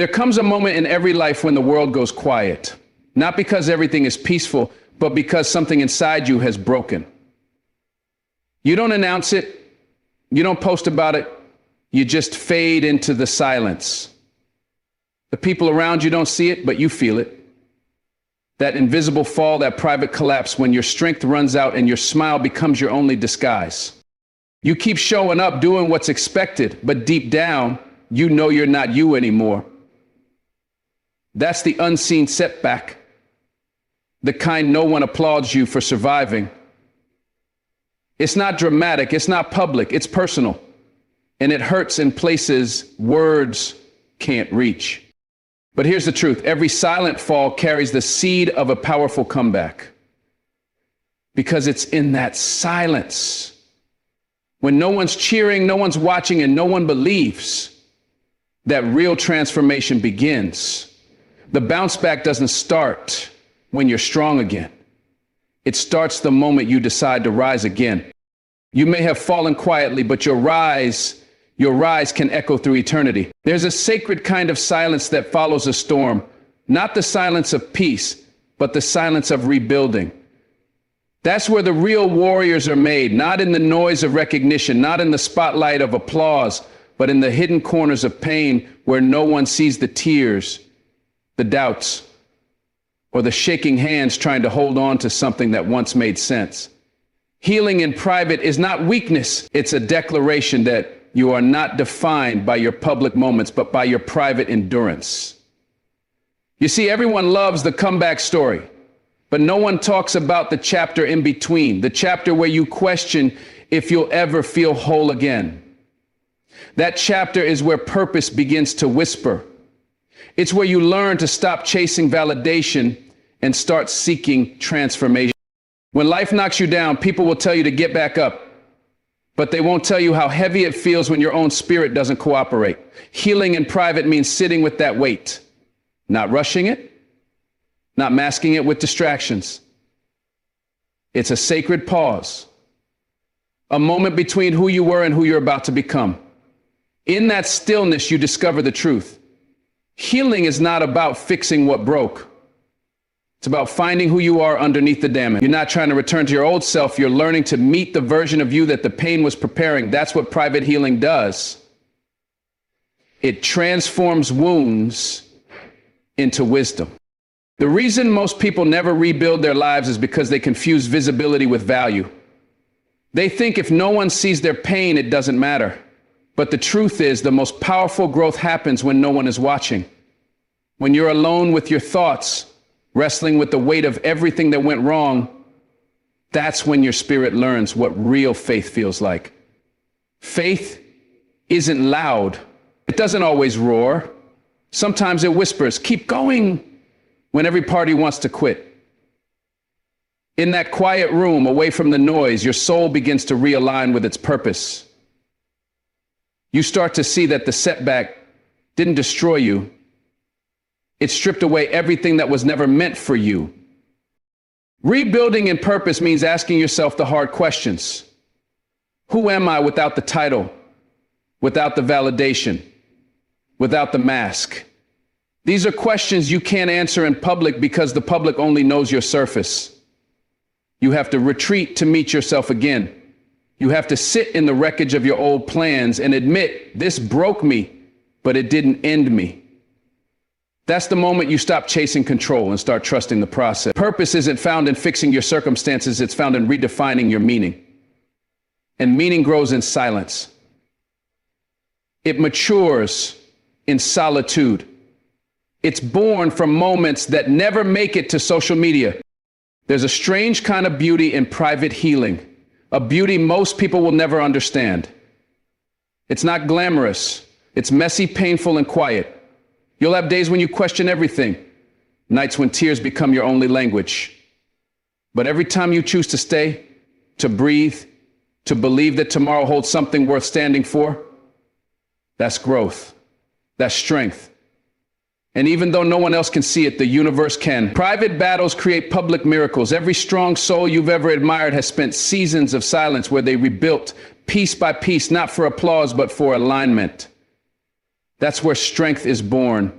There comes a moment in every life when the world goes quiet, not because everything is peaceful, but because something inside you has broken. You don't announce it. You don't post about it. You just fade into the silence. The people around you don't see it, but you feel it. That invisible fall, that private collapse when your strength runs out and your smile becomes your only disguise. You keep showing up, doing what's expected, but deep down, you know you're not you anymore. That's the unseen setback, the kind no one applauds you for surviving. It's not dramatic, it's not public, it's personal. And it hurts in places words can't reach. But here's the truth. Every silent fall carries the seed of a powerful comeback. Because it's in that silence, when no one's cheering, no one's watching, and no one believes, that real transformation begins. The bounce back doesn't start when you're strong again. It starts the moment you decide to rise again. You may have fallen quietly, but your rise can echo through eternity. There's a sacred kind of silence that follows a storm, not the silence of peace, but the silence of rebuilding. That's where the real warriors are made, not in the noise of recognition, not in the spotlight of applause, but in the hidden corners of pain where no one sees the tears, the doubts, or the shaking hands trying to hold on to something that once made sense. Healing in private is not weakness. It's a declaration that you are not defined by your public moments, but by your private endurance. You see, everyone loves the comeback story, but no one talks about the chapter in between, the chapter where you question if you'll ever feel whole again. That chapter is where purpose begins to whisper. It's where you learn to stop chasing validation and start seeking transformation. When life knocks you down, people will tell you to get back up, but they won't tell you how heavy it feels when your own spirit doesn't cooperate. Healing in private means sitting with that weight, not rushing it, not masking it with distractions. It's a sacred pause, a moment between who you were and who you're about to become. In that stillness, you discover the truth. Healing is not about fixing what broke. It's about finding who you are underneath the damage. You're not trying to return to your old self. You're learning to meet the version of you that the pain was preparing. That's what private healing does. It transforms wounds into wisdom. The reason most people never rebuild their lives is because they confuse visibility with value. They think if no one sees their pain, it doesn't matter. But the truth is, the most powerful growth happens when no one is watching. When you're alone with your thoughts, wrestling with the weight of everything that went wrong, that's when your spirit learns what real faith feels like. Faith isn't loud. It doesn't always roar. Sometimes it whispers, keep going, when every party wants to quit. In that quiet room, away from the noise, your soul begins to realign with its purpose. You start to see that the setback didn't destroy you. It stripped away everything that was never meant for you. Rebuilding in purpose means asking yourself the hard questions. Who am I without the title, without the validation, without the mask? These are questions you can't answer in public because the public only knows your surface. You have to retreat to meet yourself again. You have to sit in the wreckage of your old plans and admit, this broke me, but it didn't end me. That's the moment you stop chasing control and start trusting the process. Purpose isn't found in fixing your circumstances, it's found in redefining your meaning. And meaning grows in silence. It matures in solitude. It's born from moments that never make it to social media. There's a strange kind of beauty in private healing, a beauty most people will never understand. It's not glamorous. It's messy, painful, and quiet. You'll have days when you question everything, nights when tears become your only language. But every time you choose to stay, to breathe, to believe that tomorrow holds something worth standing for, that's growth, that's strength. And even though no one else can see it, the universe can. Private battles create public miracles. Every strong soul you've ever admired has spent seasons of silence where they rebuilt piece by piece, not for applause, but for alignment. That's where strength is born,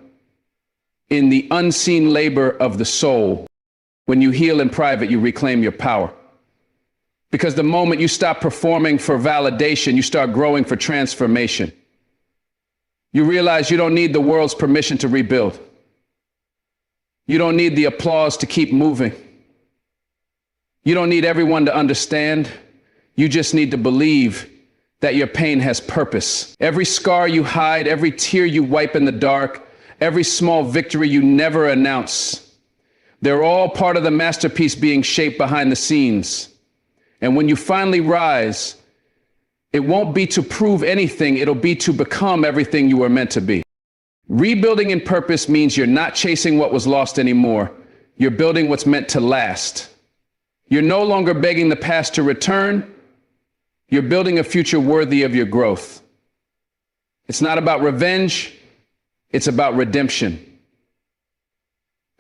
in the unseen labor of the soul. When you heal in private, you reclaim your power. Because the moment you stop performing for validation, you start growing for transformation. You realize you don't need the world's permission to rebuild. You don't need the applause to keep moving. You don't need everyone to understand. You just need to believe that your pain has purpose. Every scar you hide, every tear you wipe in the dark, every small victory you never announce, they're all part of the masterpiece being shaped behind the scenes. And when you finally rise, it won't be to prove anything, it'll be to become everything you were meant to be. Rebuilding in purpose means you're not chasing what was lost anymore. You're building what's meant to last. You're no longer begging the past to return. You're building a future worthy of your growth. It's not about revenge, it's about redemption.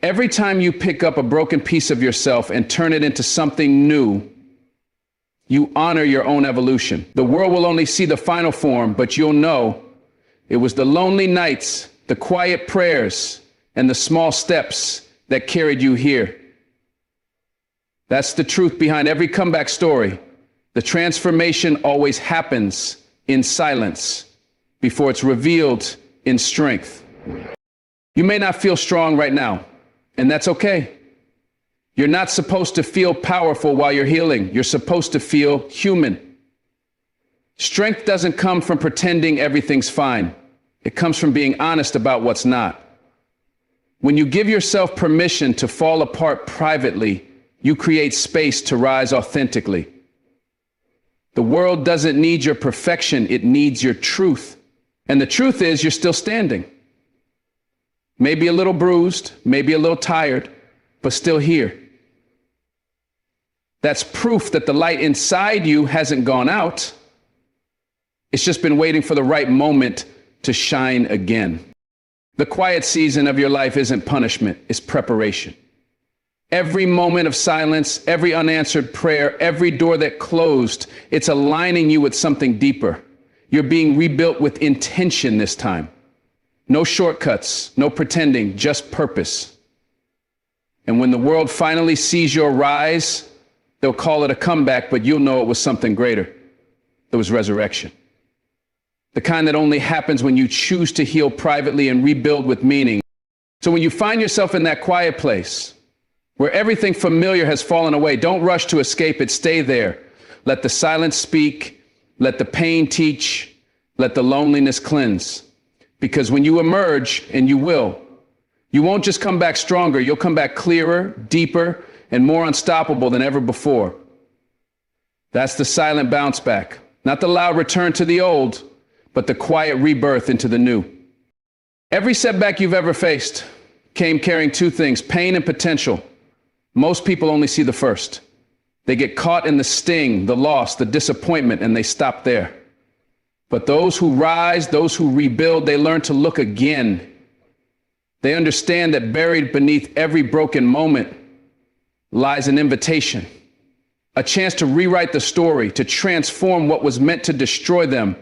Every time you pick up a broken piece of yourself and turn it into something new, you honor your own evolution. The world will only see the final form, but you'll know it was the lonely nights, the quiet prayers, and the small steps that carried you here. That's the truth behind every comeback story. The transformation always happens in silence before it's revealed in strength. You may not feel strong right now, and that's okay. You're not supposed to feel powerful while you're healing. You're supposed to feel human. Strength doesn't come from pretending everything's fine. It comes from being honest about what's not. When you give yourself permission to fall apart privately, you create space to rise authentically. The world doesn't need your perfection, it needs your truth. And the truth is you're still standing. Maybe a little bruised, maybe a little tired, but still here. That's proof that the light inside you hasn't gone out. It's just been waiting for the right moment to shine again. The quiet season of your life isn't punishment, it's preparation. Every moment of silence, every unanswered prayer, every door that closed, it's aligning you with something deeper. You're being rebuilt with intention this time. No shortcuts, no pretending, just purpose. And when the world finally sees your rise, they'll call it a comeback, but you'll know it was something greater. It was resurrection. The kind that only happens when you choose to heal privately and rebuild with meaning. So when you find yourself in that quiet place, where everything familiar has fallen away, don't rush to escape it, stay there. Let the silence speak, let the pain teach, let the loneliness cleanse. Because when you emerge, and you will, you won't just come back stronger, you'll come back clearer, deeper, and more unstoppable than ever before. That's the silent bounce back, not the loud return to the old, but the quiet rebirth into the new. Every setback you've ever faced came carrying two things, pain and potential. Most people only see the first. They get caught in the sting, the loss, the disappointment, and they stop there. But those who rise, those who rebuild, they learn to look again. They understand that buried beneath every broken moment lies an invitation, a chance to rewrite the story, to transform what was meant to destroy them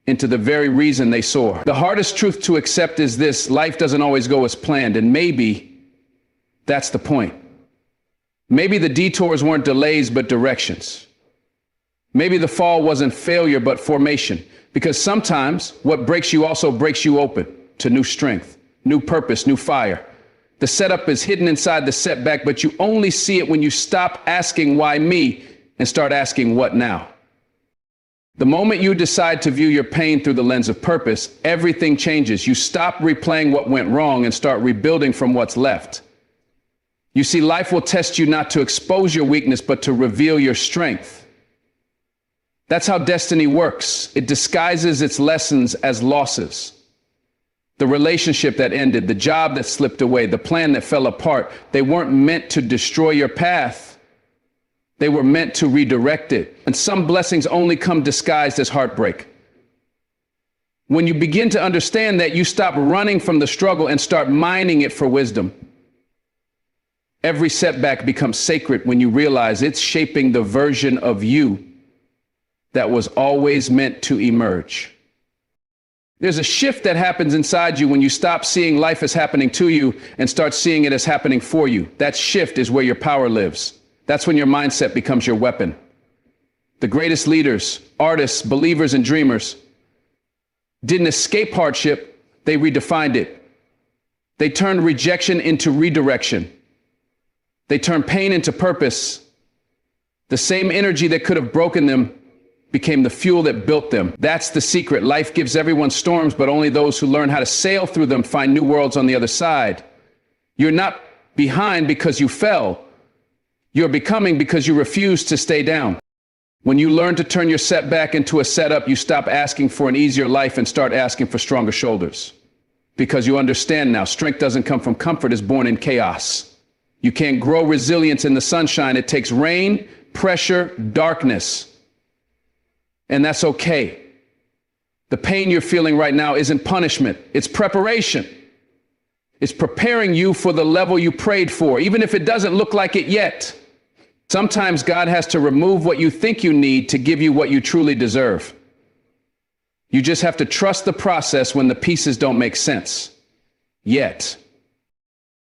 into the very reason they soar. The hardest truth to accept is this: life doesn't always go as planned, and maybe that's the point. Maybe the detours weren't delays, but directions. Maybe the fall wasn't failure, but formation. Because sometimes what breaks you also breaks you open to new strength, new purpose, new fire. The setup is hidden inside the setback, but you only see it when you stop asking why me and start asking what now. The moment you decide to view your pain through the lens of purpose, everything changes. You stop replaying what went wrong and start rebuilding from what's left. You see, life will test you not to expose your weakness, but to reveal your strength. That's how destiny works. It disguises its lessons as losses. The relationship that ended, the job that slipped away, the plan that fell apart, they weren't meant to destroy your path. They were meant to redirect it. And some blessings only come disguised as heartbreak. When you begin to understand that, you stop running from the struggle and start mining it for wisdom. Every setback becomes sacred when you realize it's shaping the version of you that was always meant to emerge. There's a shift that happens inside you when you stop seeing life as happening to you and start seeing it as happening for you. That shift is where your power lives. That's when your mindset becomes your weapon. The greatest leaders, artists, believers, and dreamers didn't escape hardship, they redefined it. They turned rejection into redirection. They turned pain into purpose. The same energy that could have broken them became the fuel that built them. That's the secret. Life gives everyone storms, but only those who learn how to sail through them find new worlds on the other side. You're not behind because you fell. You're becoming because you refuse to stay down. When you learn to turn your setback into a setup, you stop asking for an easier life and start asking for stronger shoulders. Because you understand now, strength doesn't come from comfort, it's born in chaos. You can't grow resilience in the sunshine. It takes rain, pressure, darkness. And that's okay. The pain you're feeling right now isn't punishment. It's preparation. It's preparing you for the level you prayed for, even if it doesn't look like it yet. Sometimes God has to remove what you think you need to give you what you truly deserve. You just have to trust the process when the pieces don't make sense. Yet.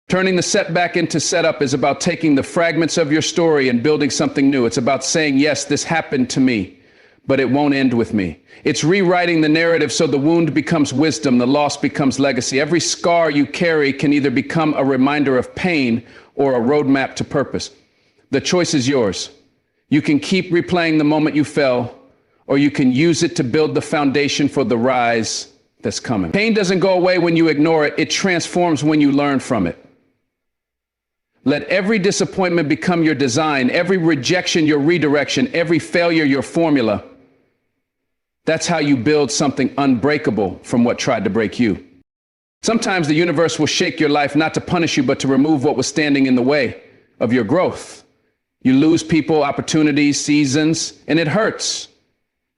Turning the setback into setup is about taking the fragments of your story and building something new. It's about saying, yes, this happened to me, but it won't end with me. It's rewriting the narrative so the wound becomes wisdom, the loss becomes legacy. Every scar you carry can either become a reminder of pain or a roadmap to purpose. The choice is yours. You can keep replaying the moment you fell, or you can use it to build the foundation for the rise that's coming. Pain doesn't go away when you ignore it. It transforms when you learn from it. Let every disappointment become your design, every rejection your redirection, every failure your formula. That's how you build something unbreakable from what tried to break you. Sometimes the universe will shake your life not to punish you, but to remove what was standing in the way of your growth. You lose people, opportunities, seasons, and it hurts.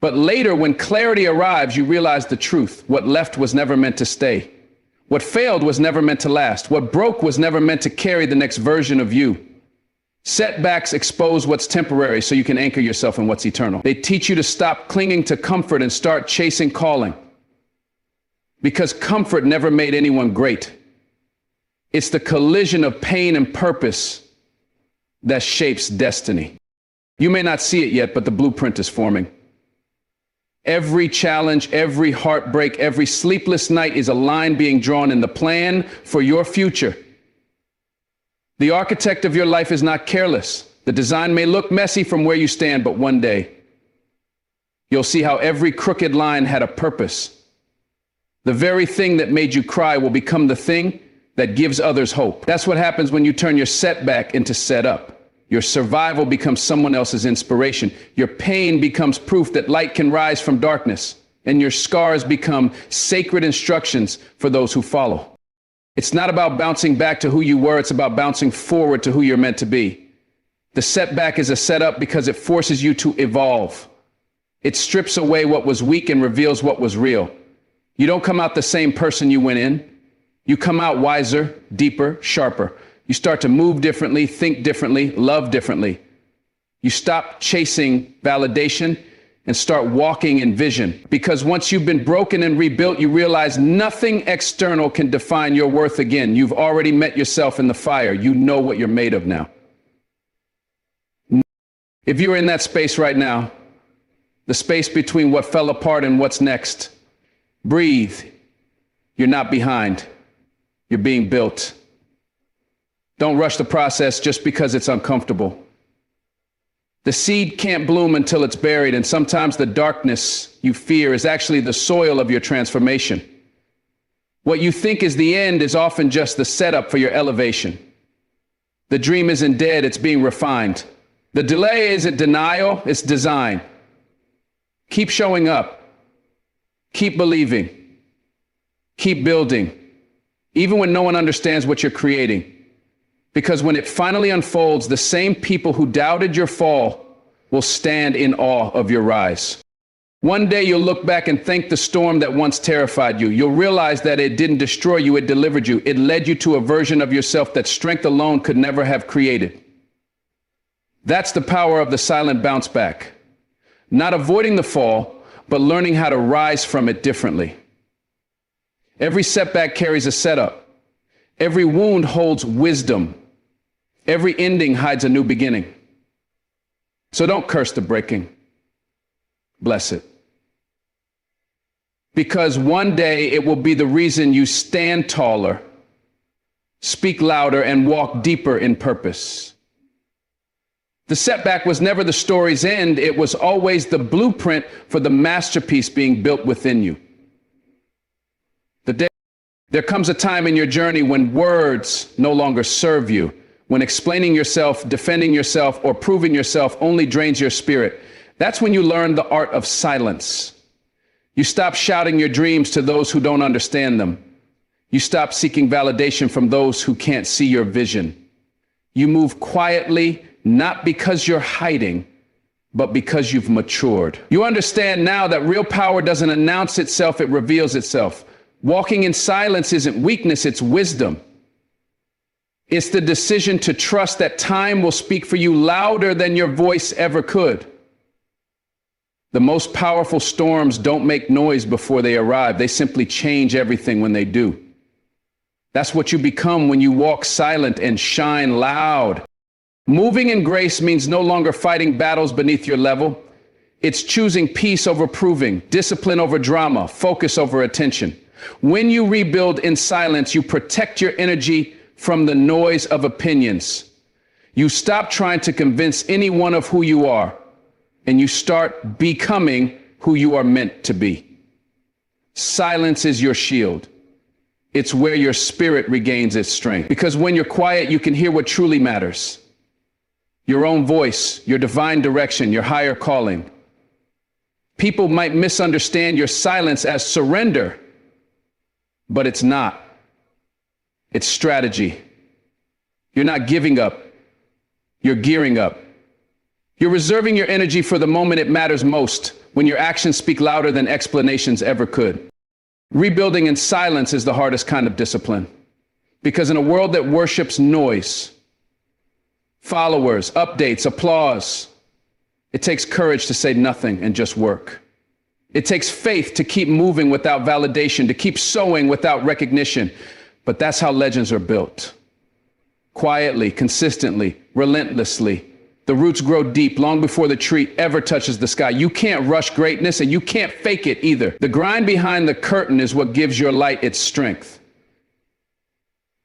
But later, when clarity arrives, you realize the truth. What left was never meant to stay. What failed was never meant to last. What broke was never meant to carry the next version of you. Setbacks expose what's temporary so you can anchor yourself in what's eternal. They teach you to stop clinging to comfort and start chasing calling. Because comfort never made anyone great. It's the collision of pain and purpose that shapes destiny. You may not see it yet, but the blueprint is forming. Every challenge, every heartbreak, every sleepless night is a line being drawn in the plan for your future. The architect of your life is not careless. The design may look messy from where you stand, but one day you'll see how every crooked line had a purpose. The very thing that made you cry will become the thing that gives others hope. That's what happens when you turn your setback into setup. Your survival becomes someone else's inspiration. Your pain becomes proof that light can rise from darkness, and your scars become sacred instructions for those who follow. It's not about bouncing back to who you were. It's about bouncing forward to who you're meant to be. The setback is a setup because it forces you to evolve. It strips away what was weak and reveals what was real. You don't come out the same person you went in. You come out wiser, deeper, sharper. You start to move differently, think differently, love differently. You stop chasing validation and start walking in vision. Because once you've been broken and rebuilt, you realize nothing external can define your worth again. You've already met yourself in the fire. You know what you're made of now. If you're in that space right now, the space between what fell apart and what's next, breathe. You're not behind. You're being built. Don't rush the process just because it's uncomfortable. The seed can't bloom until it's buried, and sometimes the darkness you fear is actually the soil of your transformation. What you think is the end is often just the setup for your elevation. The dream isn't dead, it's being refined. The delay isn't denial, it's design. Keep showing up. Keep believing. Keep building. Even when no one understands what you're creating. Because when it finally unfolds, the same people who doubted your fall will stand in awe of your rise. One day you'll look back and thank the storm that once terrified you. You'll realize that it didn't destroy you, it delivered you. It led you to a version of yourself that strength alone could never have created. That's the power of the silent bounce back. Not avoiding the fall, but learning how to rise from it differently. Every setback carries a setup. Every wound holds wisdom. Every ending hides a new beginning. So don't curse the breaking. Bless it. Because one day it will be the reason you stand taller, speak louder, and walk deeper in purpose. The setback was never the story's end. It was always the blueprint for the masterpiece being built within you. There comes a time in your journey when words no longer serve you, when explaining yourself, defending yourself, or proving yourself only drains your spirit. That's when you learn the art of silence. You stop shouting your dreams to those who don't understand them. You stop seeking validation from those who can't see your vision. You move quietly, not because you're hiding, but because you've matured. You understand now that real power doesn't announce itself, it reveals itself. Walking in silence isn't weakness, it's wisdom. It's the decision to trust that time will speak for you louder than your voice ever could. The most powerful storms don't make noise before they arrive. They simply change everything when they do. That's what you become when you walk silent and shine loud. Moving in grace means no longer fighting battles beneath your level. It's choosing peace over proving, discipline over drama, focus over attention. When you rebuild in silence, you protect your energy from the noise of opinions. You stop trying to convince anyone of who you are, and you start becoming who you are meant to be. Silence is your shield. It's where your spirit regains its strength. Because when you're quiet, you can hear what truly matters. Your own voice, your divine direction, your higher calling. People might misunderstand your silence as surrender, but it's not. It's strategy. You're not giving up. You're gearing up. You're reserving your energy for the moment it matters most, when your actions speak louder than explanations ever could. Rebuilding in silence is the hardest kind of discipline. Because in a world that worships noise, followers, updates, applause, it takes courage to say nothing and just work. It takes faith to keep moving without validation, to keep sowing without recognition. But that's how legends are built. Quietly, consistently, relentlessly. The roots grow deep long before the tree ever touches the sky. You can't rush greatness, and you can't fake it either. The grind behind the curtain is what gives your light its strength.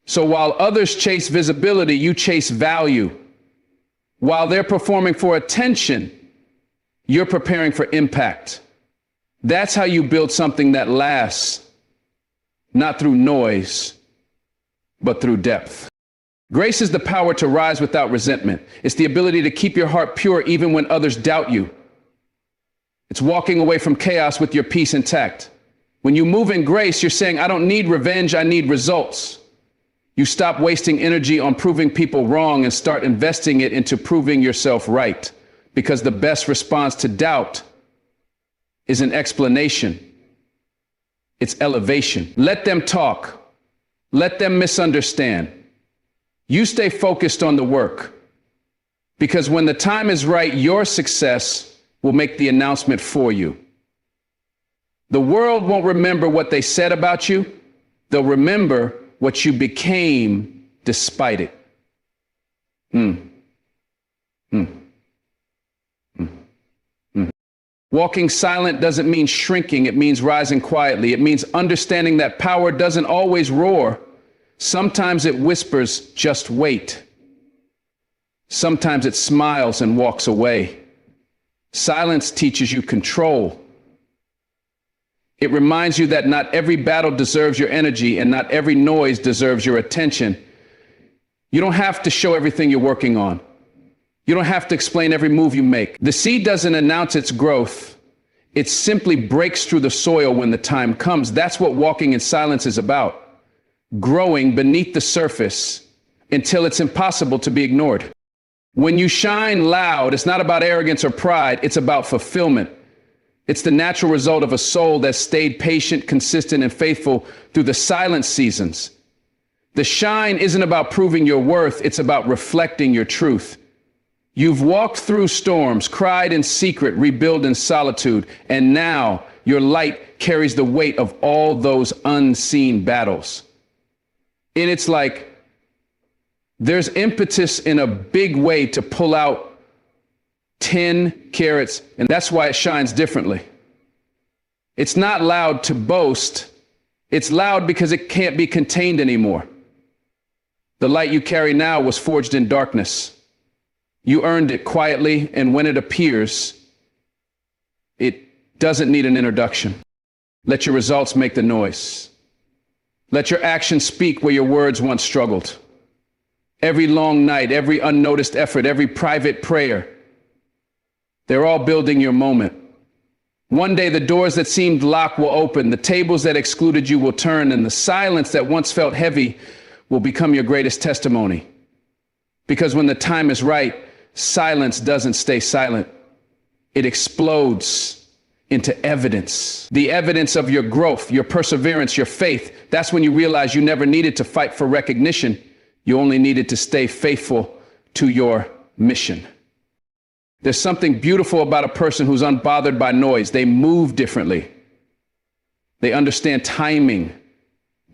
So while others chase visibility, you chase value. While they're performing for attention, you're preparing for impact. That's how you build something that lasts, not through noise, but through depth. Grace is the power to rise without resentment. It's the ability to keep your heart pure even when others doubt you. It's walking away from chaos with your peace intact. When you move in grace, you're saying, I don't need revenge, I need results. You stop wasting energy on proving people wrong and start investing it into proving yourself right. Because the best response to doubt is an explanation. It's elevation. Let them talk. Let them misunderstand. You stay focused on the work. Because when the time is right, your success will make the announcement for you. The world won't remember what they said about you. They'll remember what you became despite it. Walking silent doesn't mean shrinking. It means rising quietly. It means understanding that power doesn't always roar. Sometimes it whispers, just wait. Sometimes it smiles and walks away. Silence teaches you control. It reminds you that not every battle deserves your energy and not every noise deserves your attention. You don't have to show everything you're working on. You don't have to explain every move you make. The seed doesn't announce its growth. It simply breaks through the soil when the time comes. That's what walking in silence is about. Growing beneath the surface until it's impossible to be ignored. When you shine loud, it's not about arrogance or pride. It's about fulfillment. It's the natural result of a soul that stayed patient, consistent, and faithful through the silent seasons. The shine isn't about proving your worth. It's about reflecting your truth. You've walked through storms, cried in secret, rebuilt in solitude, and now your light carries the weight of all those unseen battles. And it's like there's impetus in a big way to pull out 10 carats, and that's why it shines differently. It's not loud to boast. It's loud because it can't be contained anymore. The light you carry now was forged in darkness. You earned it quietly, and when it appears, it doesn't need an introduction. Let your results make the noise. Let your actions speak where your words once struggled. Every long night, every unnoticed effort, every private prayer, they're all building your moment. One day, the doors that seemed locked will open, the tables that excluded you will turn, and the silence that once felt heavy will become your greatest testimony. Because when the time is right, silence doesn't stay silent. It explodes into evidence. The evidence of your growth, your perseverance, your faith. That's when you realize you never needed to fight for recognition. You only needed to stay faithful to your mission. There's something beautiful about a person who's unbothered by noise. They move differently. They understand timing.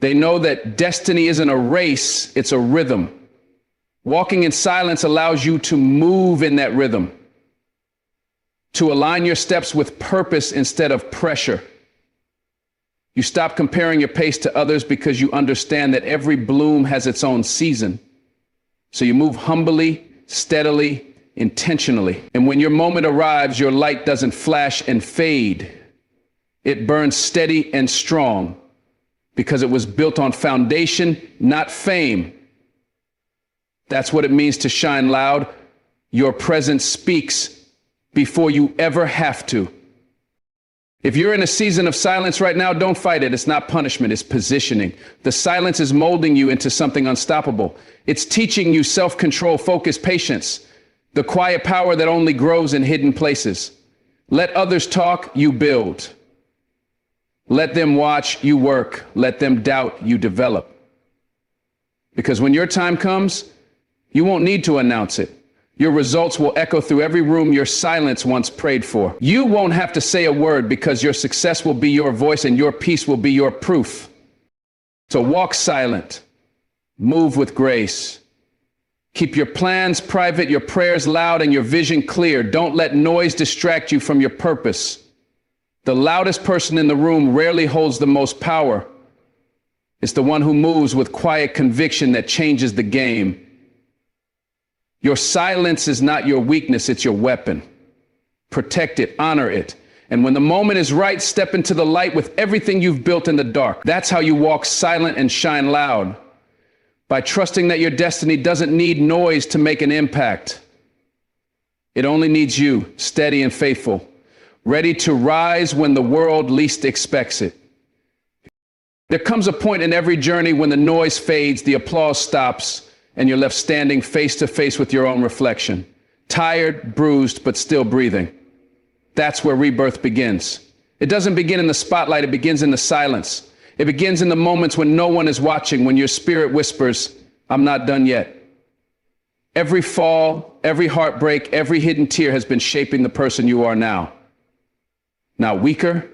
They know that destiny isn't a race, it's a rhythm. Walking in silence allows you to move in that rhythm, to align your steps with purpose instead of pressure. You stop comparing your pace to others because you understand that every bloom has its own season. So you move humbly, steadily, intentionally. And when your moment arrives, your light doesn't flash and fade. It burns steady and strong because it was built on foundation, not fame. That's what it means to shine loud. Your presence speaks before you ever have to. If you're in a season of silence right now, don't fight it. It's not punishment, it's positioning. The silence is molding you into something unstoppable. It's teaching you self-control, focus, patience, the quiet power that only grows in hidden places. Let others talk, you build. Let them watch, you work. Let them doubt, you develop. Because when your time comes, you won't need to announce it. Your results will echo through every room your silence once prayed for. You won't have to say a word because your success will be your voice and your peace will be your proof. So walk silent, move with grace. Keep your plans private, your prayers loud, and your vision clear. Don't let noise distract you from your purpose. The loudest person in the room rarely holds the most power. It's the one who moves with quiet conviction that changes the game. Your silence is not your weakness, it's your weapon. Protect it, honor it. And when the moment is right, step into the light with everything you've built in the dark. That's how you walk silent and shine loud. By trusting that your destiny doesn't need noise to make an impact. It only needs you, steady and faithful, ready to rise when the world least expects it. There comes a point in every journey when the noise fades, the applause stops, and you're left standing face to face with your own reflection, tired, bruised, but still breathing. That's where rebirth begins. It doesn't begin in the spotlight, it begins in the silence. It begins in the moments when no one is watching, when your spirit whispers, I'm not done yet. Every fall, every heartbreak, every hidden tear has been shaping the person you are now. Now weaker,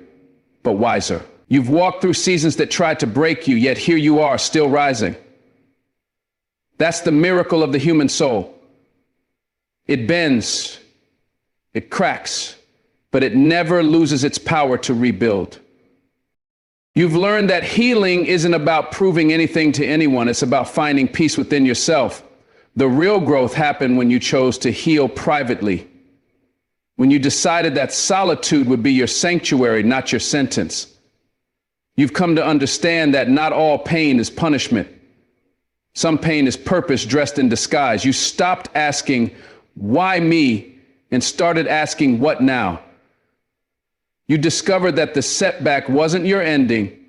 but wiser. You've walked through seasons that tried to break you, yet here you are, still rising. That's the miracle of the human soul. It bends, it cracks, but it never loses its power to rebuild. You've learned that healing isn't about proving anything to anyone. It's about finding peace within yourself. The real growth happened when you chose to heal privately. When you decided that solitude would be your sanctuary, not your sentence. You've come to understand that not all pain is punishment. Some pain is purpose dressed in disguise. You stopped asking, why me? And started asking, what now? You discovered that the setback wasn't your ending,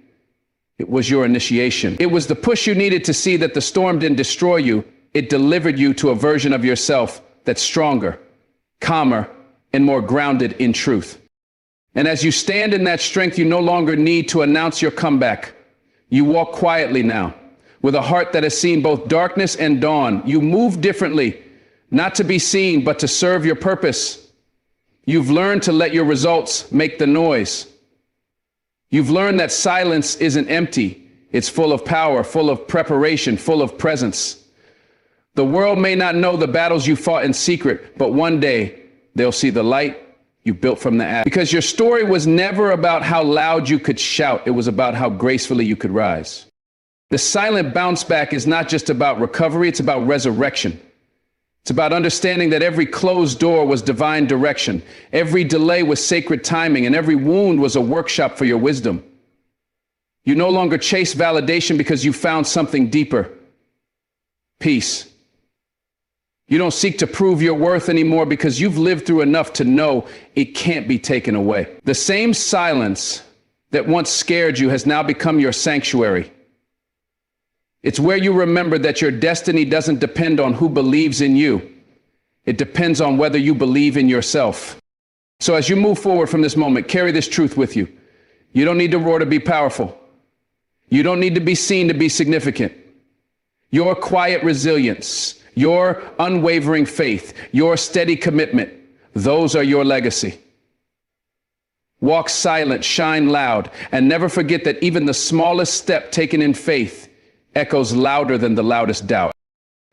it was your initiation. It was the push you needed to see that the storm didn't destroy you, it delivered you to a version of yourself that's stronger, calmer, and more grounded in truth. And as you stand in that strength, you no longer need to announce your comeback. You walk quietly now, with a heart that has seen both darkness and dawn. You move differently, not to be seen, but to serve your purpose. You've learned to let your results make the noise. You've learned that silence isn't empty. It's full of power, full of preparation, full of presence. The world may not know the battles you fought in secret, but one day they'll see the light you built from the ash. Because your story was never about how loud you could shout. It was about how gracefully you could rise. The silent bounce back is not just about recovery. It's about resurrection. It's about understanding that every closed door was divine direction. Every delay was sacred timing, and every wound was a workshop for your wisdom. You no longer chase validation because you found something deeper. Peace. You don't seek to prove your worth anymore because you've lived through enough to know it can't be taken away. The same silence that once scared you has now become your sanctuary. It's where you remember that your destiny doesn't depend on who believes in you. It depends on whether you believe in yourself. So as you move forward from this moment, carry this truth with you. You don't need to roar to be powerful. You don't need to be seen to be significant. Your quiet resilience, your unwavering faith, your steady commitment, those are your legacy. Walk silent, shine loud, and never forget that even the smallest step taken in faith echoes louder than the loudest doubt.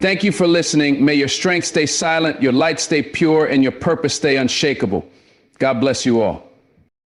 Thank you for listening. May your strength stay silent, your light stay pure, and your purpose stay unshakable. God bless you all.